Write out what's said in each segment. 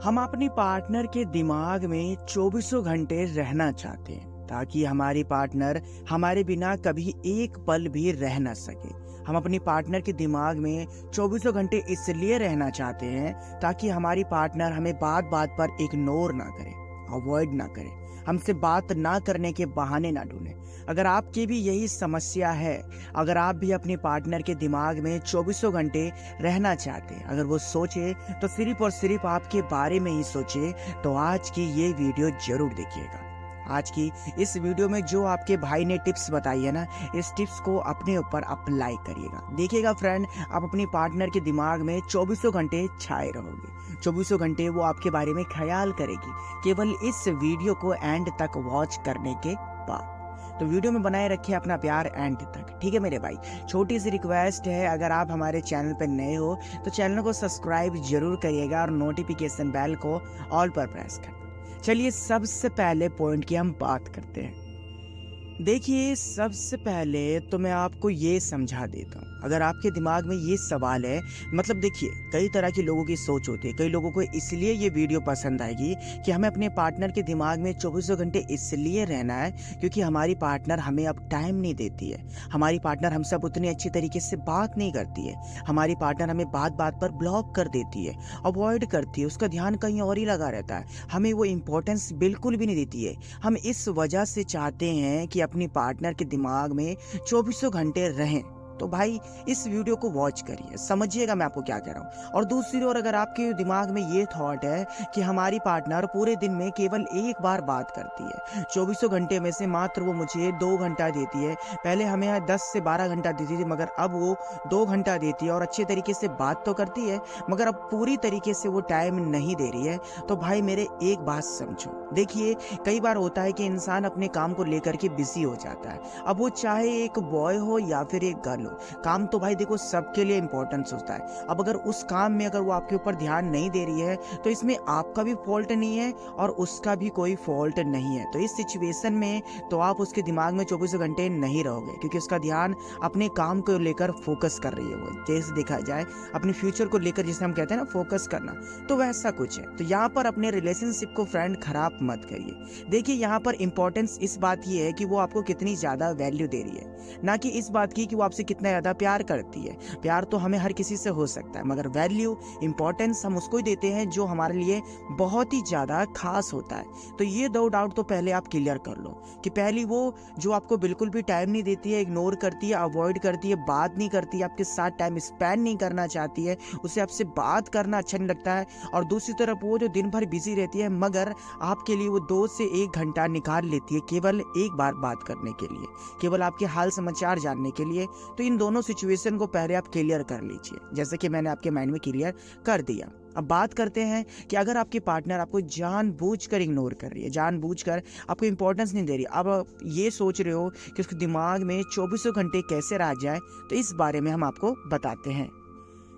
हम अपनी पार्टनर के दिमाग में चौबीसों घंटे रहना चाहते हैं ताकि हमारी पार्टनर हमारे बिना कभी एक पल भी रह ना सके। हम अपनी पार्टनर के दिमाग में चौबीसों घंटे इसलिए रहना चाहते हैं ताकि हमारी पार्टनर हमें बात बात पर इग्नोर ना करे, अवॉइड ना करे, हमसे बात ना करने के बहाने ना ढूंढे। अगर आपकी भी यही समस्या है, अगर आप भी अपने पार्टनर के दिमाग में चौबीसों घंटे रहना चाहते हैं, अगर वो सोचे तो सिर्फ और सिर्फ आपके बारे में ही सोचे, तो आज की ये वीडियो जरूर देखिएगा। आज की इस वीडियो में जो आपके भाई ने टिप्स बताई है ना, इस टिप्स को अपने ऊपर अप्लाई करिएगा। देखिएगा फ्रेंड, आप अपनी पार्टनर के दिमाग में चौबीसों घंटे छाए रहोगे। चौबीसों घंटे वो आपके बारे में ख्याल करेगी, केवल इस वीडियो को एंड तक वॉच करने के बाद। तो वीडियो में बनाए रखिए अपना प्यार एंड तक, ठीक है मेरे भाई। छोटी सी रिक्वेस्ट है, अगर आप हमारे चैनल पर नए हो तो चैनल को सब्सक्राइब जरूर करिएगा और नोटिफिकेशन बेल को ऑल पर प्रेस कर। चलिए सबसे पहले पॉइंट की हम बात करते हैं। देखिए, सबसे पहले तो मैं आपको ये समझा देता हूँ। अगर आपके दिमाग में ये सवाल है, मतलब देखिए, कई तरह के लोगों की सोच होती है। कई लोगों को इसलिए ये वीडियो पसंद आएगी कि हमें अपने पार्टनर के दिमाग में चौबीसों घंटे इसलिए रहना है क्योंकि हमारी पार्टनर हमें अब टाइम नहीं देती है। हमारी पार्टनर हमसे अब उतनी अच्छी तरीके से बात नहीं करती है। हमारी पार्टनर हमें बात बात पर ब्लॉक कर देती है, अवॉइड करती है, उसका ध्यान कहीं और ही लगा रहता है, हमें वो इंपॉर्टेंस बिल्कुल भी नहीं देती है। हम इस वजह से चाहते हैं कि अपनी पार्टनर के दिमाग में चौबीसों घंटे रहें। तो भाई इस वीडियो को वॉच करिए, समझिएगा मैं आपको क्या कह रहा हूँ। और दूसरी ओर, अगर आपके दिमाग में ये थॉट है कि हमारी पार्टनर पूरे दिन में केवल एक बार बात करती है, चौबीसों घंटे में से मात्र वो मुझे 2 घंटा देती है, पहले हमें 10 से 12 घंटा देती थी मगर अब वो 2 घंटा देती है और अच्छे तरीके से बात तो करती है मगर अब पूरी तरीके से वो टाइम नहीं दे रही है, तो भाई मेरे एक बात समझो। देखिए, कई बार होता है कि इंसान अपने काम को लेकर के बिजी हो जाता है। अब वो चाहे एक बॉय हो या फिर एक गर्ल, काम तो भाई देखो सबके लिए इंपॉर्टेंस होता है। अब अगर उस काम में अगर वो आपके ऊपर ध्यान नहीं दे रही है तो इसमें आपका भी फॉल्ट नहीं है और उसका भी कोई फॉल्ट नहीं है। तो इस सिचुएशन में तो आप उसके दिमाग में 24 घंटे नहीं रहोगे क्योंकि उसका ध्यान अपने काम को लेकर फोकस कर रही है। वो जैसे देखा जाए अपने फ्यूचर को लेकर, जिसे हम कहते हैं ना फोकस करना, तो वैसा कुछ है। तो यहाँ पर अपने रिलेशनशिप को फ्रेंड खराब मत करिए। देखिए, यहाँ पर इंपॉर्टेंस इस बात की है कि वो आपको कितनी ज्यादा वैल्यू दे रही है, ना कि इस बात की कि वो आपसे कितना ज्यादा प्यार करती है। प्यार तो हमें हर किसी से हो सकता है मगर वैल्यू, इंपॉर्टेंस हम उसको ही देते हैं जो हमारे लिए बहुत ही ज्यादा खास होता है। तो ये दो डाउट तो पहले आप क्लियर कर लो कि पहली वो जो आपको बिल्कुल भी टाइम नहीं देती है, इग्नोर करती है, अवॉइड करती है, बात नहीं करती है, आपके साथ टाइम स्पेंड नहीं करना चाहती है, उसे आपसे बात करना अच्छा नहीं लगता है। और दूसरी तरफ वो जो दिन भर बिजी रहती है मगर आपके लिए वो 2 से 1 घंटा निकाल लेती है केवल एक बार बात करने के लिए, केवल आपके हाल समाचार जानने के लिए। तो इन दोनों सिचुएशन को पहले आप क्लियर कर लीजिए, जैसे कि मैंने आपके माइंड में क्लियर कर दिया। अब बात करते हैं कि अगर आपकी पार्टनर आपको जानबूझकर इग्नोर कर रही है, जानबूझकर आपको इंपॉर्टेंस नहीं दे रही, अब आप ये सोच रहे हो कि उसके दिमाग में चौबीसों घंटे कैसे रह जाए, तो इस बारे में हम आपको बताते हैं।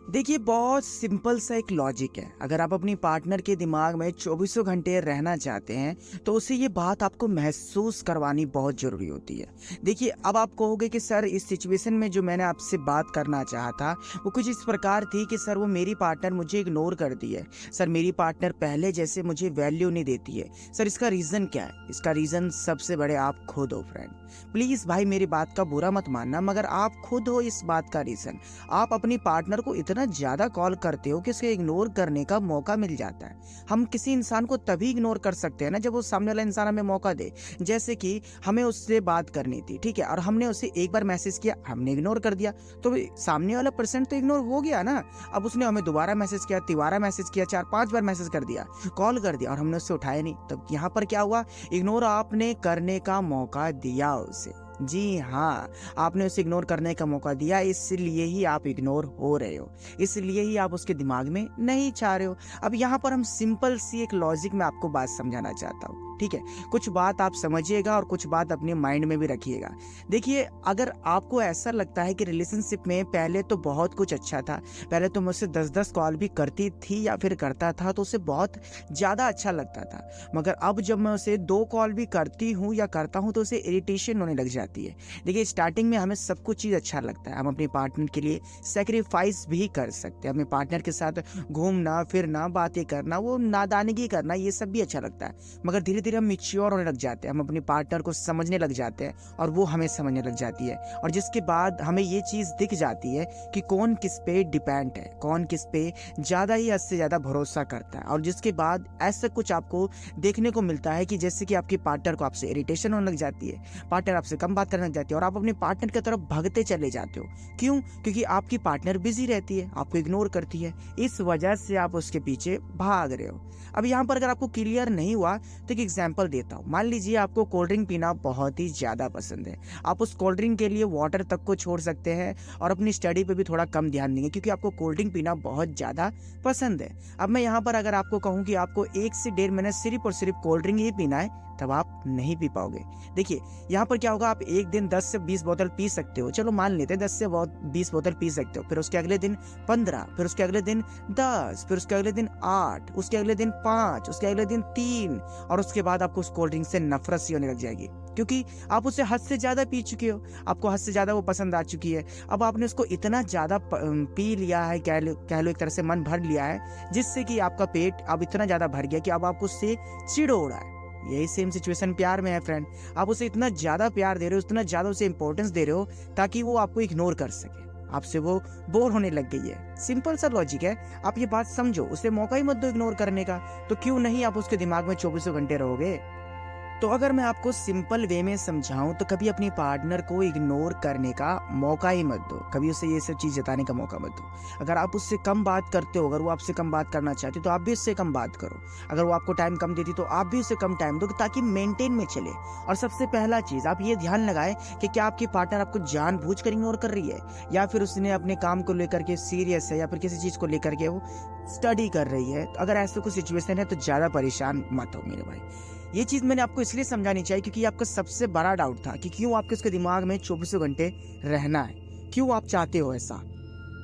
देखिए, बहुत सिंपल सा एक लॉजिक है। अगर आप अपनी पार्टनर के दिमाग में चौबीसों घंटे रहना चाहते हैं तो उसे ये बात आपको महसूस करवानी बहुत जरूरी होती है। देखिए, अब आप कहोगे कि सर इस सिचुएशन में जो मैंने आपसे बात करना चाहा था वो कुछ इस प्रकार थी कि सर वो मेरी पार्टनर मुझे इग्नोर करती है, सर मेरी पार्टनर पहले जैसे मुझे वैल्यू नहीं देती है, सर इसका रीजन क्या है? इसका रीजन सबसे बड़े आप खुद हो फ्रेंड। प्लीज भाई मेरी बात का बुरा मत मानना मगर आप खुद हो इस बात का रीजन। आप अपनी पार्टनर को इतना ज्यादा कॉल करते हो कि उसे इग्नोर करने का मौका मिल जाता है। हम किसी इंसान को तभी इग्नोर कर सकते हैं ना जब वो सामने वाला इंसान हमें मौका दे। जैसे कि हमें उससे बात करनी थी, ठीक है, और हमने उसे एक बार मैसेज किया, हमने इग्नोर कर दिया, तो सामने वाला पर्सन तो इग्नोर हो गया ना। अब उसने हमें दोबारा मैसेज किया, तिबारा मैसेज किया, 4-5 बार मैसेज कर दिया, कॉल कर दिया और हमने उससे उठाया नहीं, तब यहाँ पर क्या हुआ? इग्नोर आपने करने का मौका दिया उसे। जी हाँ, आपने उसे इग्नोर करने का मौका दिया, इसलिए ही आप इग्नोर हो रहे हो, इसलिए ही आप उसके दिमाग में नहीं चाह रहे हो। अब यहाँ पर हम सिंपल सी एक लॉजिक में आपको बात समझाना चाहता हूँ। ठीक है। कुछ बात आप समझिएगा और कुछ बात अपने माइंड में भी रखिएगा। देखिए, अगर आपको ऐसा लगता है कि रिलेशनशिप में पहले तो बहुत कुछ अच्छा था, पहले तो मुझसे 10-10 कॉल भी करती थी या फिर करता था तो उसे बहुत ज़्यादा अच्छा लगता था, मगर अब जब मैं उसे 2 कॉल भी करती हूँ या करता हूँ तो उसे इरिटेशन होने लग जाती है। देखिए, स्टार्टिंग में हमें सब कुछ चीज़ अच्छा लगता है, हम अपने पार्टनर के लिए सैक्रिफाइस भी कर सकते हैं, अपने पार्टनर के साथ घूमना फिरना, बातें करना, वो नादानगी करना, ये सब भी अच्छा लगता है। मगर धीरे धीरे हम मिच्योर होने लग जाते हैं, हम अपने पार्टनर को समझने लग जाते हैं और वो हमें समझने लग जाती है, और जिसके बाद हमें ये चीज़ दिख जाती है कि कौन किस पे डिपेंड है, कौन किस पे ज़्यादा ही हद से ज़्यादा भरोसा करता है। और जिसके बाद ऐसा कुछ आपको देखने को मिलता है कि जैसे कि आपके पार्टनर को आपसे इरिटेशन होने लग जाती है, पार्टनर आपसे कम बात करने लग जाती है और आप अपने पार्टनर की तरफ भागते चले जाते हो। क्यों? क्योंकि आपकी पार्टनर बिजी रहती है, आपको इग्नोर करती है, इस वजह से आप उसके पीछे भाग रहे हो। अब यहाँ पर अगर आपको क्लियर नहीं हुआ तो एक एग्जांपल देता हूँ। मान लीजिए आपको कोल्ड ड्रिंक पीना बहुत ही ज़्यादा पसंद है, आप उस कोल्ड ड्रिंक के लिए वाटर तक को छोड़ सकते हैं और अपनी स्टडी पे भी थोड़ा कम ध्यान देंगे क्योंकि आपको कोल्ड ड्रिंक पीना बहुत ज़्यादा पसंद है। अब मैं यहाँ पर अगर आपको कहूँ कि आपको 1 से 1.5 मिनट सिर्फ और सिर्फ कोल्ड ड्रिंक ही पीना है, तब आप नहीं पी पाओगे। देखिए, यहाँ पर क्या होगा, आप एक दिन 10 से 20 बोतल पी सकते हो, चलो मान लेते हैं 10 से 20 बोतल पी सकते हो, फिर उसके अगले दिन 15, फिर उसके अगले दिन 10, फिर उसके अगले दिन 8, उसके अगले दिन 5, उसके अगले दिन 3, और उसके बाद आपको उस कोल्ड ड्रिंक से नफरत सी होने लग जाएगी क्योंकि आप उसे हद से ज़्यादा पी चुके हो, आपको हद से ज़्यादा वो पसंद आ चुकी है। अब आपने उसको इतना ज़्यादा पी लिया है, कह लो एक तरह से मन भर लिया है, जिससे कि आपका पेट अब इतना ज़्यादा भर गया कि अब आपको उससे चिढ़ हो रहा है। यही सेम सिचुएशन प्यार में है फ्रेंड, आप उसे इतना ज़्यादा प्यार दे रहे हो, इतना ज़्यादा उसे इंपॉर्टेंस दे रहे हो ताकि वो आपको इग्नोर कर सके, आपसे वो बोर होने लग गई है। सिंपल सा लॉजिक है, आप ये बात समझो, उसे मौका ही मत दो इग्नोर करने का, तो क्यों नहीं आप उसके दिमाग में 24 घंटे रहोगे। तो अगर मैं आपको सिंपल वे में समझाऊं तो कभी अपनी पार्टनर को इग्नोर करने का मौका ही मत दो, कभी उसे ये सब चीज़ जताने का मौका मत दो। अगर आप उससे कम बात करते हो, अगर वो आपसे कम बात करना चाहती तो आप भी उससे कम बात करो। अगर वो आपको टाइम कम देती तो आप भी उसे कम टाइम दो ताकि मेंटेन में चले। और सबसे पहला चीज़ आप ये ध्यान लगाएं कि क्या आपकी पार्टनर आपको जानबूझकर इग्नोर कर रही है या फिर उसने अपने काम को लेकर के सीरियस है या फिर किसी चीज़ को लेकर के वो स्टडी कर रही है। तो अगर ऐसा कोई सिचुएशन है तो ज़्यादा परेशान मत हो मेरे भाई। ये चीज़ मैंने आपको इसलिए समझानी चाहिए क्योंकि ये आपका सबसे बड़ा डाउट था कि क्यों आपके उसके दिमाग में 24 घंटे रहना है, क्यों आप चाहते हो ऐसा।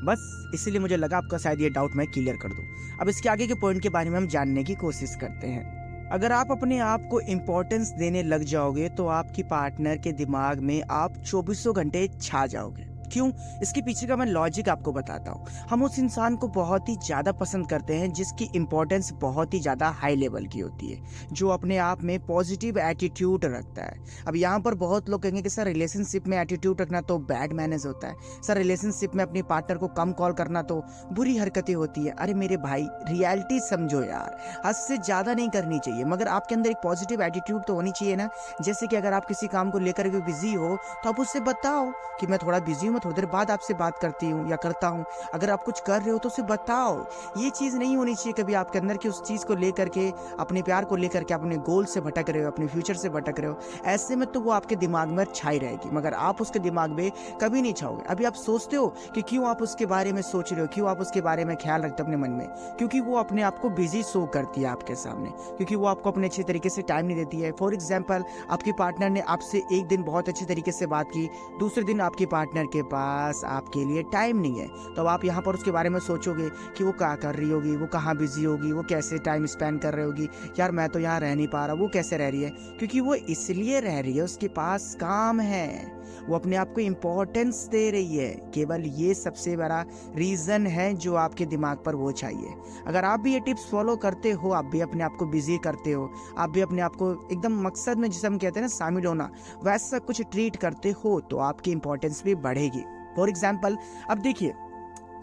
बस इसीलिए मुझे लगा आपका शायद ये डाउट मैं क्लियर कर दूं। अब इसके आगे के पॉइंट के बारे में हम जानने की कोशिश करते हैं। अगर आप अपने आप को इम्पोर्टेंस देने लग जाओगे तो आपकी पार्टनर के दिमाग में आप 24 घंटे छा जाओगे। क्यों? इसके पीछे का मैं लॉजिक आपको बताता हूँ। हम उस इंसान को बहुत ही ज़्यादा पसंद करते हैं जिसकी इम्पोर्टेंस बहुत ही ज़्यादा हाई लेवल की होती है, जो अपने आप में पॉजिटिव एटीट्यूड रखता है। अब यहाँ पर बहुत लोग कहेंगे कि सर रिलेशनशिप में एटीट्यूड रखना तो बैड मैनर्स होता है, सर रिलेशनशिप में अपने पार्टनर को कम कॉल करना तो बुरी हरकतें होती है। अरे मेरे भाई, रियलिटी समझो यार, हद से ज़्यादा नहीं करनी चाहिए, मगर आपके अंदर एक पॉजिटिव एटीट्यूड तो होनी चाहिए ना। जैसे कि अगर आप किसी काम को लेकर के बिजी हो तो आप उससे बताओ कि मैं थोड़ा बिजी हूँ, थोड़ी देर बाद आपसे बात करती हूँ या करता हूँ। अगर आप कुछ कर रहे हो तो उसे बताओ। ये चीज़ नहीं होनी चाहिए कभी आपके अंदर कि उस चीज़ को लेकर के, अपने प्यार को लेकर के अपने गोल से भटक रहे हो, अपने फ्यूचर से भटक रहे हो। ऐसे में तो वो आपके दिमाग में छाई रहेगी, मगर आप उसके दिमाग में कभी नहीं छाओगे। अभी आप सोचते हो कि क्यों आप उसके बारे में सोच रहे हो, क्यों आप उसके बारे में ख्याल रखते हो अपने मन में, क्योंकि वो अपने आप को बिजी शो करती है आपके सामने, क्योंकि वो आपको अपने अच्छे तरीके से टाइम नहीं देती है। फॉर एग्जाम्पल, आपकी पार्टनर ने आपसे एक दिन बहुत अच्छे तरीके से बात की, दूसरे दिन आपके पार्टनर के पास आपके लिए टाइम नहीं है, तो आप यहाँ पर उसके बारे में सोचोगे कि वो क्या कर रही होगी, वो कहाँ बिजी होगी, वो कैसे टाइम स्पेंड कर रही होगी। यार मैं तो यहाँ रह नहीं पा रहा, वो कैसे रह रही है, क्योंकि वो इसलिए रह रही है, उसके पास काम है, वो अपने आप को इम्पोर्टेंस दे रही है। केवल ये सबसे बड़ा रीज़न है जो आपके दिमाग पर वो चाहिए। अगर आप भी ये टिप्स फॉलो करते हो, आप भी अपने आप को बिजी करते हो, आप भी अपने आप को एकदम मकसद में, जिसे हम कहते हैं ना शामिल होना, वैसा कुछ ट्रीट करते हो तो आपकी इम्पोर्टेंस भी बढ़ेगी। फॉर एग्जाम्पल, अब देखिए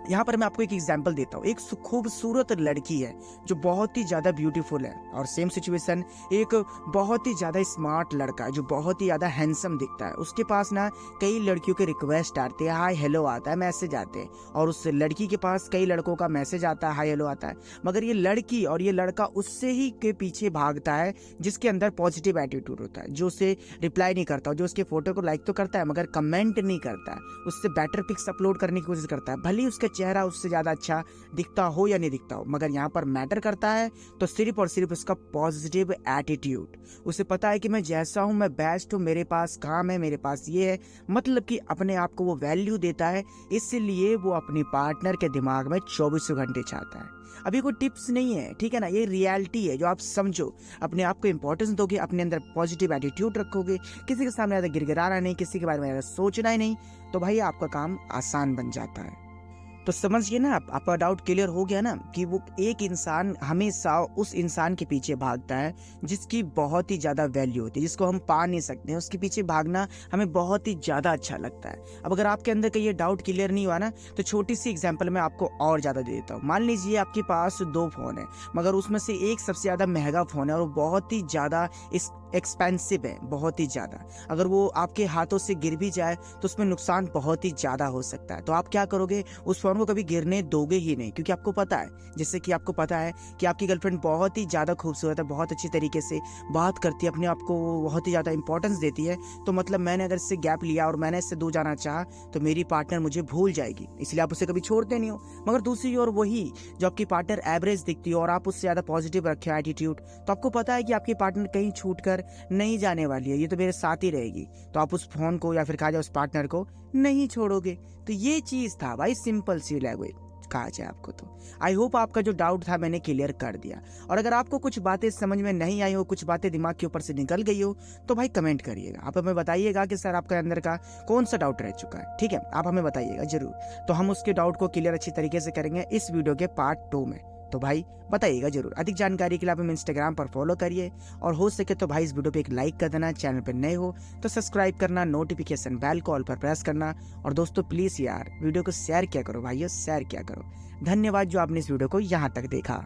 यहाँ पर मैं आपको एक एग्जाम्पल देता हूँ। एक खूबसूरत लड़की है जो बहुत ही ज़्यादा ब्यूटीफुल है, और सेम सिचुएशन एक बहुत ही ज़्यादा स्मार्ट लड़का है जो बहुत ही ज़्यादा हैंडसम दिखता है। उसके पास ना कई लड़कियों के रिक्वेस्ट आते हैं, हाय हेलो आता है, मैसेज आते हैं, और उस लड़की के पास कई लड़कों का मैसेज आता है, हाय हेलो आता है, मगर ये लड़की और ये लड़का उससे ही के पीछे भागता है जिसके अंदर पॉजिटिव एटीट्यूड होता है, जो उसे रिप्लाई नहीं करता, जो उसके फोटो को लाइक तो करता है मगर कमेंट नहीं करता है, उससे बेटर पिक्स अपलोड करने की कोशिश करता है, भले ही उसके चेहरा उससे ज़्यादा अच्छा दिखता हो या नहीं दिखता हो, मगर यहाँ पर मैटर करता है तो सिर्फ और सिर्फ उसका पॉजिटिव एटीट्यूड। उसे पता है कि मैं जैसा हूँ मैं बेस्ट हूँ, मेरे पास काम है, मेरे पास ये है, मतलब कि अपने आप को वो वैल्यू देता है, इसलिए वो अपनी पार्टनर के दिमाग में 24 घंटे चाहता है। अभी कोई टिप्स नहीं है, ठीक है ना, ये रियलिटी है जो आप समझो। अपने आप को इंपॉर्टेंस दोगे, अपने अंदर पॉजिटिव एटीट्यूड रखोगे, किसी के सामने ज़्यादा गिड़गिड़ाना नहीं, किसी के बारे में ज़्यादा सोचना ही नहीं, तो भाई आपका काम आसान बन जाता है। तो समझिए ना, आपका डाउट क्लियर हो गया ना कि वो एक इंसान हमेशा उस इंसान के पीछे भागता है जिसकी बहुत ही ज़्यादा वैल्यू होती है, जिसको हम पा नहीं सकते हैं, उसके पीछे भागना हमें बहुत ही ज़्यादा अच्छा लगता है। अब अगर आपके अंदर का ये डाउट क्लियर नहीं हुआ ना, तो छोटी सी एग्जांपल मैं आपको और ज़्यादा दे देता हूँ। मान लीजिए आपके पास 2 फ़ोन है, मगर उसमें से एक सबसे ज़्यादा महंगा फ़ोन है और वो बहुत ही ज़्यादा एक्सपेंसिव है, बहुत ही ज़्यादा। अगर वो आपके हाथों से गिर भी जाए तो उसमें नुकसान बहुत ही ज़्यादा हो सकता है। तो आप क्या करोगे, उस फ़ोन को कभी गिरने दोगे ही नहीं, क्योंकि आपको पता है, जैसे कि आपको पता है कि आपकी गर्लफ्रेंड बहुत ही ज़्यादा खूबसूरत है, बहुत अच्छी तरीके से बात करती है, अपने आप को बहुत ही ज़्यादा इंपॉर्टेंस देती है, तो मतलब मैंने अगर इससे गैप लिया और मैंने इससे दूर जाना चाहा तो मेरी पार्टनर मुझे भूल जाएगी, इसलिए आप उसे कभी छोड़ते नहीं हो। मगर दूसरी ओर वही जो आपकी पार्टनर एवरेज दिखती है और आप उससे ज़्यादा पॉजिटिव रखे एटीट्यूड, तो आपको पता है कि आपकी पार्टनर कहीं छूट कर नहीं जाने वाली है, ये तो मेरे साथ ही रहेगी, तो आप उस फोन को या फिर कहा जाए उस पार्टनर को नहीं छोड़ोगे। तो ये चीज था भाई, सिंपल सी लैंग्वेज कहा जाए आपको। तो आई होप आपका जो डाउट था मैंने क्लियर कर दिया, और अगर आपको कुछ बातें समझ में नहीं आई हो, कुछ बातें दिमाग के ऊपर से निकल गई हो, तो भाई कमेंट करिएगा, आप हमें बताइएगा कि सर आपके अंदर का कौन सा डाउट रह चुका है, ठीक है, आप हमें बताइएगा जरूर। तो हम उसके डाउट को क्लियर अच्छी तरीके से करेंगे इस वीडियो के पार्ट 2 में। तो भाई बताइएगा जरूर। अधिक जानकारी के लिए आप हमें इंस्टाग्राम पर फॉलो करिए, और हो सके तो भाई इस वीडियो पे एक लाइक कर देना, चैनल पर नए हो तो सब्सक्राइब करना, नोटिफिकेशन बेल कॉल पर प्रेस करना, और दोस्तों प्लीज यार वीडियो को शेयर किया करो भाइयों, शेयर किया करो। धन्यवाद जो आपने इस वीडियो को यहाँ तक देखा।